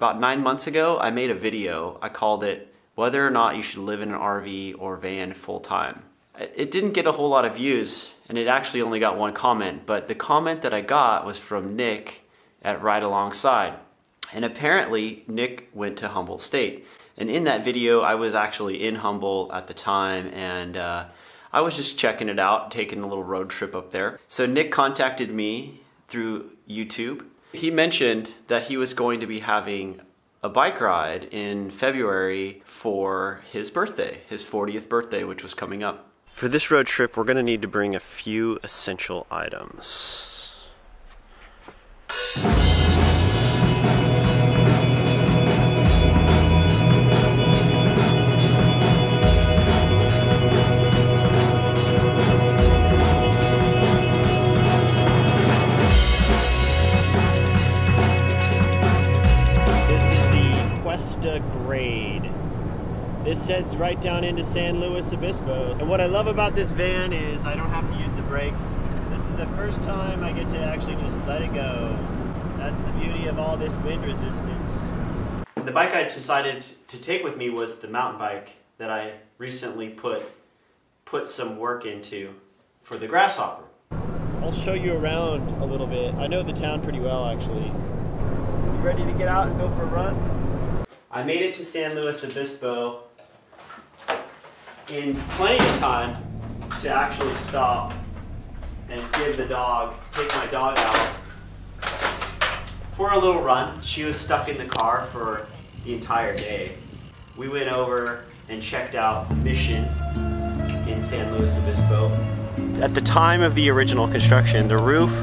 About 9 months ago, I made a video. I called it Whether or Not You Should Live in an RV or Van Full Time. It didn't get a whole lot of views, and it actually only got one comment, but the comment that I got was from Nick at Ride Alongside. And apparently, Nick went to Humboldt State. And in that video, I was actually in Humboldt at the time, and I was just checking it out, taking a little road trip up there. So Nick contacted me through YouTube. He mentioned that he was going to be having a bike ride in February for his birthday, his 40th birthday, which was coming up. For this road trip, we're going to need to bring a few essential items. Grade. This heads right down into San Luis Obispo. And what I love about this van is I don't have to use the brakes. This is the first time I get to actually just let it go. That's the beauty of all this wind resistance. The bike I decided to take with me was the mountain bike that I recently put some work into for the Grasshopper. I'll show you around a little bit. I know the town pretty well, actually. You ready to get out and go for a run? I made it to San Luis Obispo in plenty of time to actually stop and take my dog out for a little run. She was stuck in the car for the entire day. We went over and checked out Mission in San Luis Obispo. At the time of the original construction, the roof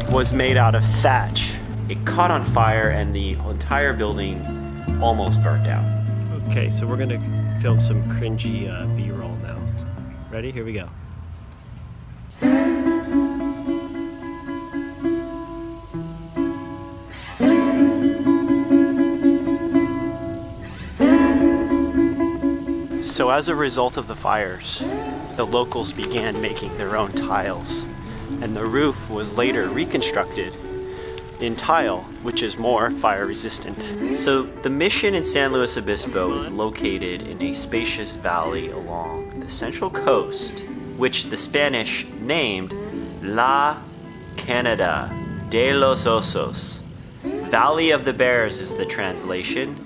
was made out of thatch. It caught on fire and the entire building almost burnt out. Okay, so we're gonna film some cringy B-roll now. Ready? Here we go. So as a result of the fires, the locals began making their own tiles, and the roof was later reconstructed in tile, which is more fire resistant. So the Mission in San Luis Obispo is located in a spacious valley along the central coast, which the Spanish named La Canada de los Osos. Valley of the Bears is the translation.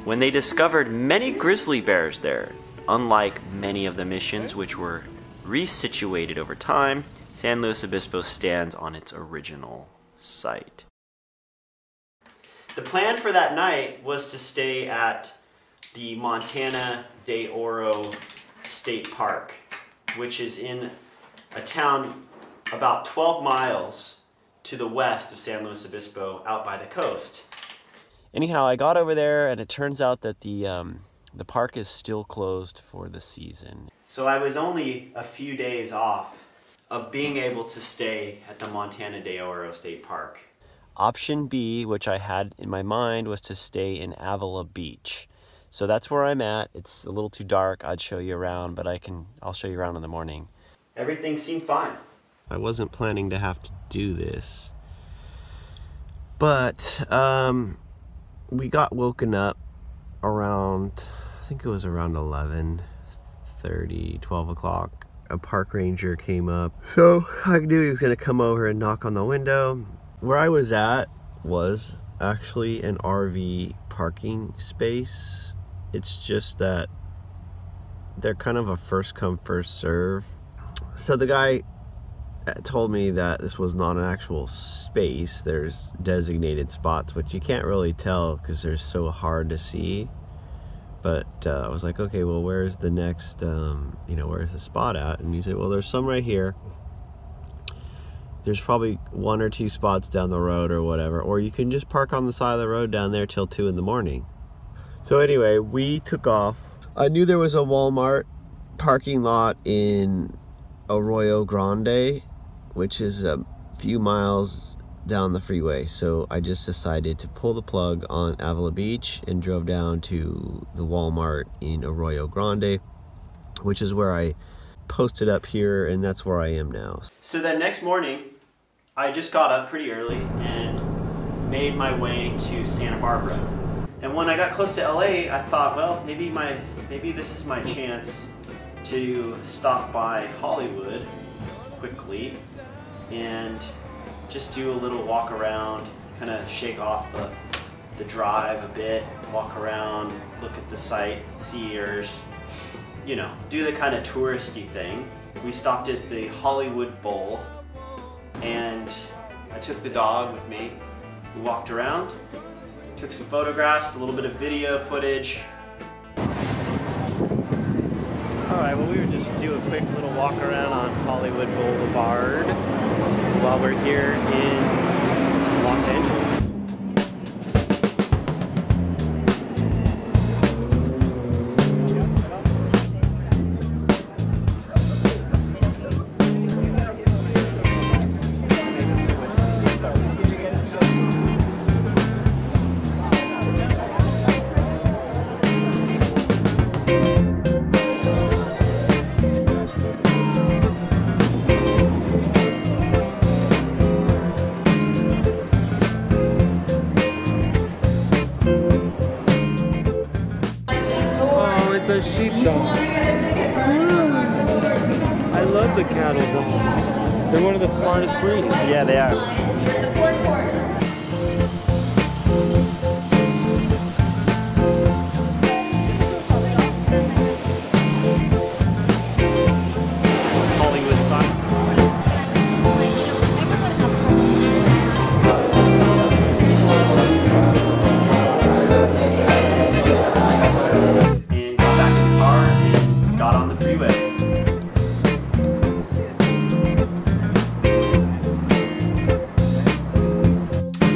When they discovered many grizzly bears there, unlike many of the missions which were resituated over time, San Luis Obispo stands on its original site. The plan for that night was to stay at the Montana de Oro State Park, which is in a town about 12 miles to the west of San Luis Obispo, out by the coast. Anyhow, I got over there and it turns out that the park is still closed for the season. So I was only a few days off of being able to stay at the Montana de Oro State Park. Option B, which I had in my mind, was to stay in Avila Beach. So that's where I'm at. It's a little too dark. I'd show you around, but I'll show you around in the morning. Everything seemed fine. I wasn't planning to have to do this, but we got woken up around, I think it was around 11:30, 12 o'clock. A park ranger came up, so I knew he was gonna come over and knock on the window. Where I was at was actually an RV parking space. It's just that they're kind of a first come first serve. So the guy told me that this was not an actual space. There's designated spots, which you can't really tell because they're so hard to see. But I was like, okay, well, where's the next, where's the spot at? And he said, well, there's some right here. There's probably 1 or 2 spots down the road or whatever. Or you can just park on the side of the road down there till 2 in the morning. So anyway, we took off. I knew there was a Walmart parking lot in Arroyo Grande, which is a few miles down the freeway. So I just decided to pull the plug on Avila Beach and drove down to the Walmart in Arroyo Grande, which is where I posted up here, and that's where I am now. So that next morning, I just got up pretty early and made my way to Santa Barbara. And when I got close to LA, I thought, well, maybe this is my chance to stop by Hollywood quickly and just do a little walk around, kind of shake off the drive a bit, walk around, look at the sightseers, you know, do the kind of touristy thing. We stopped at the Hollywood Bowl and I took the dog with me. We walked around, took some photographs, a little bit of video footage. Alright, well, we would just do a quick little walk around on Hollywood Boulevard while we're here in Los Angeles. It's a sheepdog. I love the cattle dog. They're one of the smartest breeds. Yeah, they are.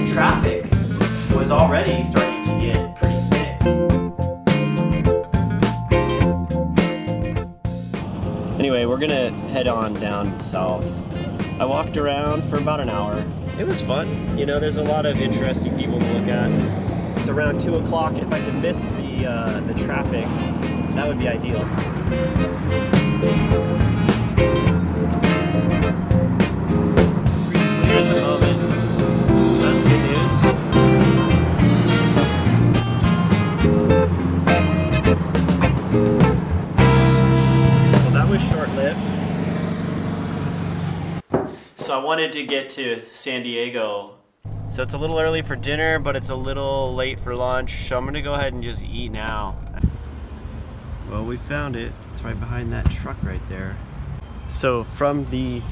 Traffic was already starting to get pretty thick. Anyway, we're gonna head on down south. I walked around for about an hour. It was fun. You know, there's a lot of interesting people to look at. It's around 2 o'clock. If I could miss the traffic, that would be ideal. So I wanted to get to San Diego. So it's a little early for dinner, but it's a little late for lunch. So I'm gonna go ahead and just eat now. Well, we found it. It's right behind that truck right there. So from the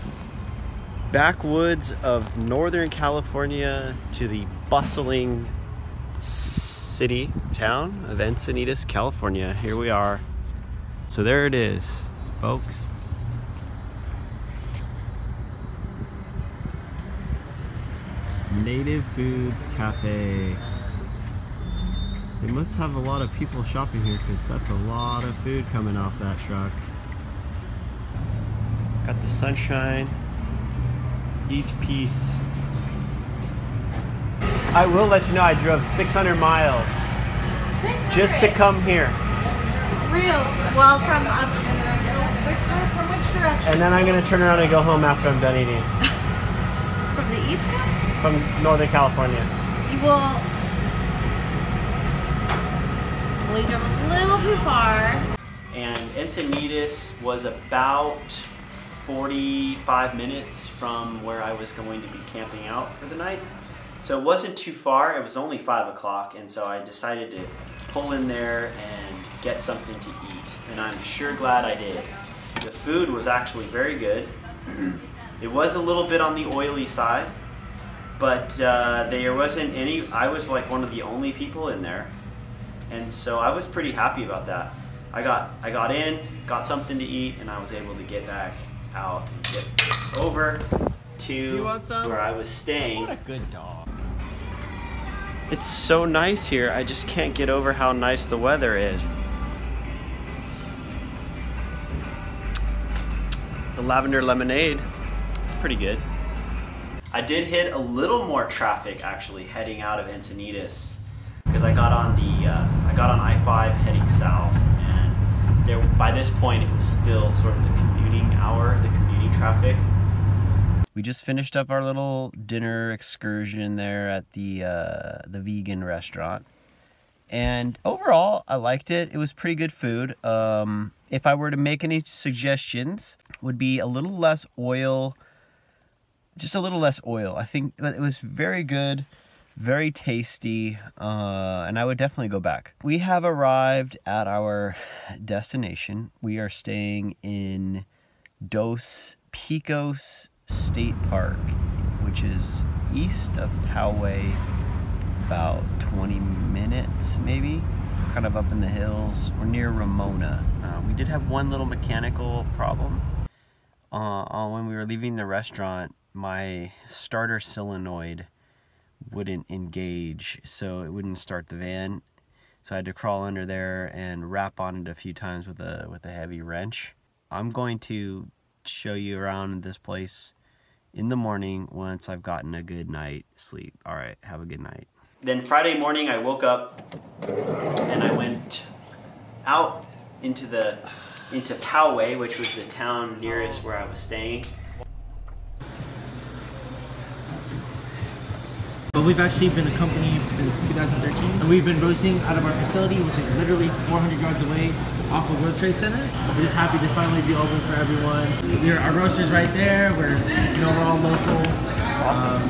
backwoods of Northern California to the bustling town of Encinitas, California, here we are. So there it is, folks. Native Foods Cafe. They must have a lot of people shopping here because that's a lot of food coming off that truck. Got the sunshine. Each piece. I will let you know I drove 600 miles 600? Just to come here. Real? Well, from which direction? And then I'm going to turn around and go home after I'm done eating. From the East Coast? From Northern California. You will you drove a little too far. And Encinitas was about 45 minutes from where I was going to be camping out for the night. So it wasn't too far, it was only 5 o'clock, and so I decided to pull in there and get something to eat. And I'm sure glad I did. The food was actually very good. It was a little bit on the oily side, but there wasn't any, I was like one of the only people in there. And so I was pretty happy about that. I got in, got something to eat, and I was able to get back out and get over to where I was staying. What a good dog. It's so nice here. I just can't get over how nice the weather is. The lavender lemonade, it's pretty good. I did hit a little more traffic actually heading out of Encinitas because I got on I-5 heading south, and by this point it was still sort of the commuting hour, the commuting traffic. We just finished up our little dinner excursion there at the vegan restaurant. And overall, I liked it. It was pretty good food. If I were to make any suggestions, would be a little less oil. Just a little less oil. I think it was very good, very tasty, and I would definitely go back. We have arrived at our destination. We are staying in Dos Picos State Park, which is east of Poway, about 20 minutes maybe, kind of up in the hills. We're near Ramona. We did have one little mechanical problem. When we were leaving the restaurant, my starter solenoid wouldn't engage, so it wouldn't start the van. So I had to crawl under there and rap on it a few times with a heavy wrench. I'm going to show you around this place in the morning once I've gotten a good night's sleep. All right, have a good night. Then Friday morning I woke up and I went out into Poway, which was the town nearest where I was staying. But we've actually been a company since 2013. And we've been roasting out of our facility, which is literally 400 yards away off of World Trade Center. We're just happy to finally be open for everyone. Our roaster's right there. We're all local. It's awesome.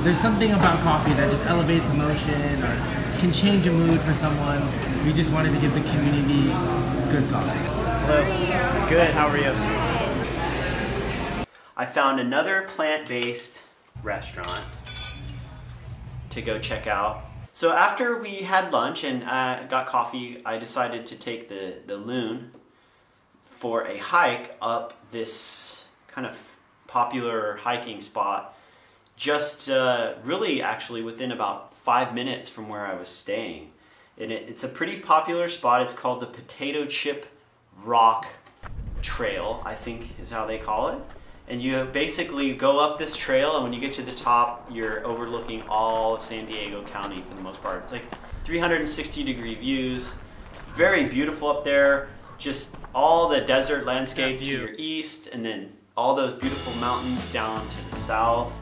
There's something about coffee that just elevates emotion or can change a mood for someone. We just wanted to give the community good coffee. Hello. Good. How are you? I found another plant-based restaurant to go check out. So after we had lunch and got coffee, I decided to take the loon for a hike up this kind of popular hiking spot, just really actually within about 5 minutes from where I was staying. And it's a pretty popular spot. It's called the Potato Chip Rock Trail, I think is how they call it. And you basically go up this trail, and when you get to the top, you're overlooking all of San Diego County for the most part. It's like 360-degree views, very beautiful up there. Just all the desert landscape to your east, and then all those beautiful mountains down to the south.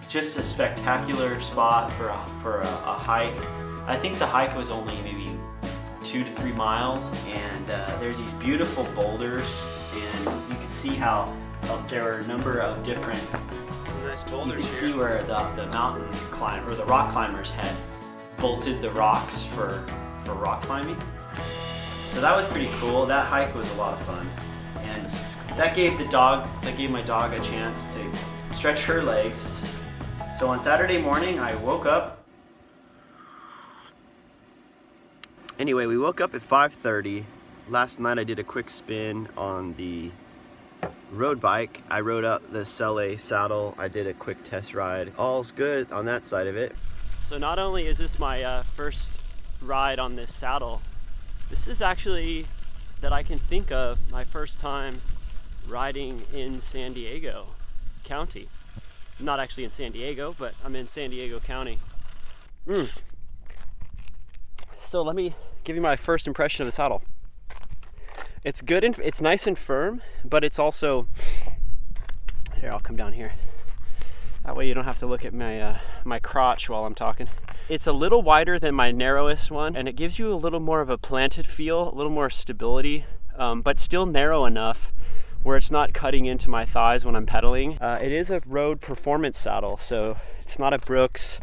Just a spectacular spot for a hike. I think the hike was only maybe 2 to 3 miles, and there's these beautiful boulders, and you can see how there are a number of different. Some nice boulders. You can see where the mountain climb or the rock climbers had bolted the rocks for rock climbing. So that was pretty cool. That hike was a lot of fun, and that gave my dog a chance to stretch her legs. So on Saturday morning, I woke up. Anyway, we woke up at 5:30. Last night I did a quick spin on the road bike. I rode up the Selle saddle. I did a quick test ride. All's good on that side of it. So not only is this my first ride on this saddle, this is actually, that I can think of, my first time riding in San Diego County. I'm not actually in San Diego, but I'm in San Diego County. So let me give you my first impression of the saddle. It's good and it's nice and firm, but it's also, here, I'll come down here. That way you don't have to look at my my crotch while I'm talking. It's a little wider than my narrowest one, and it gives you a little more of a planted feel, a little more stability, but still narrow enough where it's not cutting into my thighs when I'm pedaling. It is a road performance saddle, so it's not a Brooks,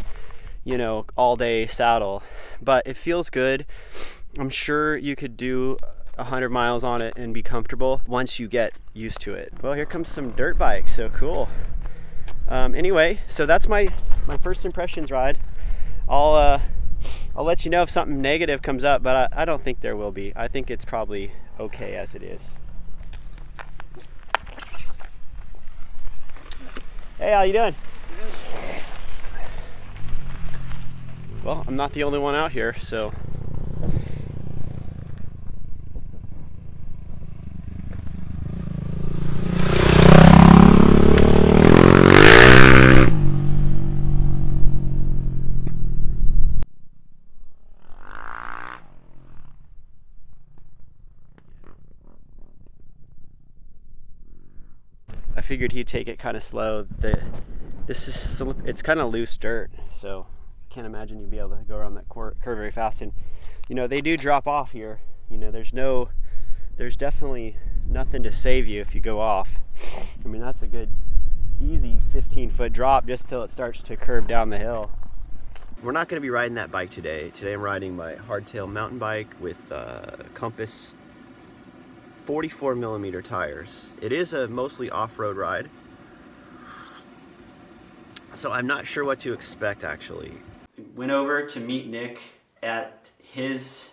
all day saddle, but it feels good. I'm sure you could do 100 miles on it and be comfortable once you get used to it. Well, here comes some dirt bikes, so cool. Anyway, so that's my first impressions ride. I'll let you know if something negative comes up, but I don't think there will be. I think it's probably okay as it is. Hey, how you doing? Well, I'm not the only one out here, so. I figured he'd take it kind of slow. It's kind of loose dirt, so I can't imagine you'd be able to go around that curve very fast. And you know, they do drop off here. You know, there's definitely nothing to save you if you go off. I mean, that's a good easy 15-foot drop just till it starts to curve down the hill. We're not going to be riding that bike today. Today I'm riding my hardtail mountain bike with Compass 44mm tires. It is a mostly off-road ride, so I'm not sure what to expect actually. Went over to meet Nick at his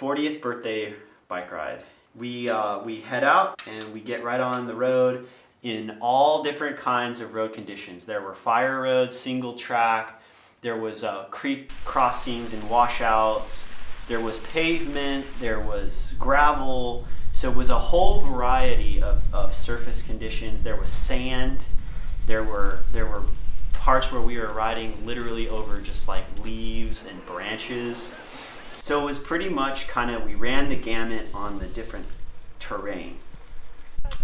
40th birthday bike ride. We head out and we get right on the road in all different kinds of road conditions. There were fire roads, single track, there was creek crossings and washouts, there was pavement, there was gravel, so it was a whole variety of surface conditions. There was sand, there were parts where we were riding literally over just like leaves and branches. So it was pretty much we ran the gamut on the different terrain.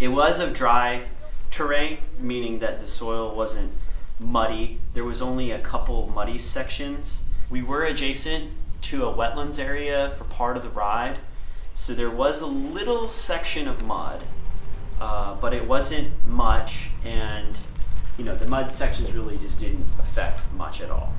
It was of dry terrain, meaning that the soil wasn't muddy. There was only a couple muddy sections. We were adjacent to a wetlands area for part of the ride, so there was a little section of mud, but it wasn't much, and you know, the mud sections really just didn't affect much at all.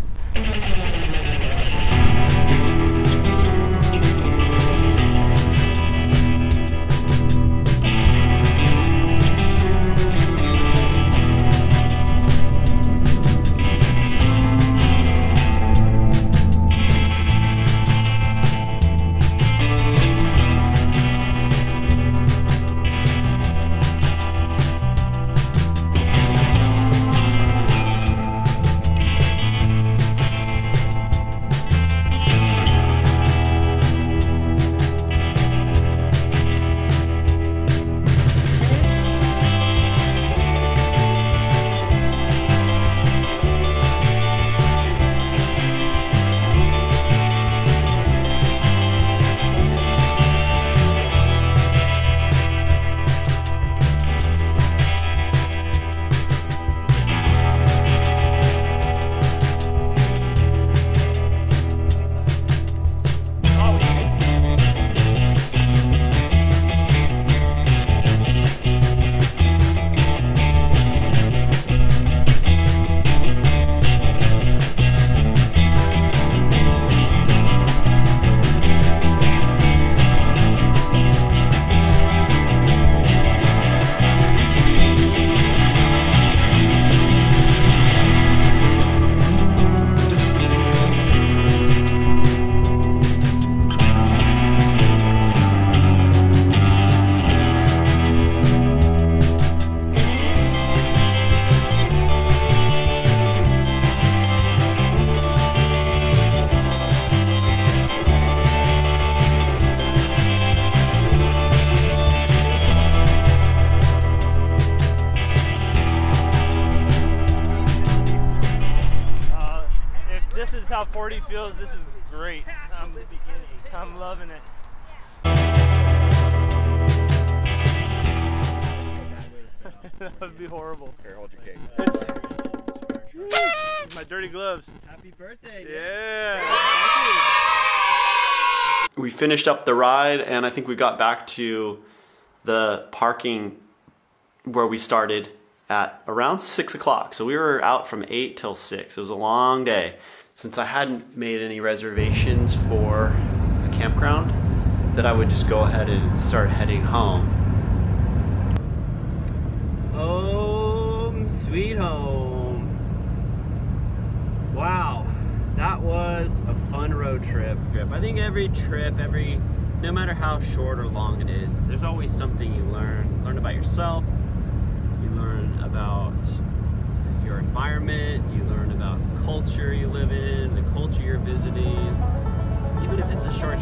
How 40 feels. This is great. I'm loving it. That would be horrible. Here, hold your cake. My dirty gloves. Happy birthday, yeah. We finished up the ride, and I think we got back to the parking where we started at around 6 o'clock. So we were out from 8 till 6. It was a long day. Since I hadn't made any reservations for a campground, that I would just go ahead and start heading home. Home sweet home. Wow, that was a fun road trip. I think every trip, no matter how short or long it is, there's always something you learn. Learn about yourself, you learn about your environment, you learn about the culture you live in, the culture you're visiting. Even if it's a short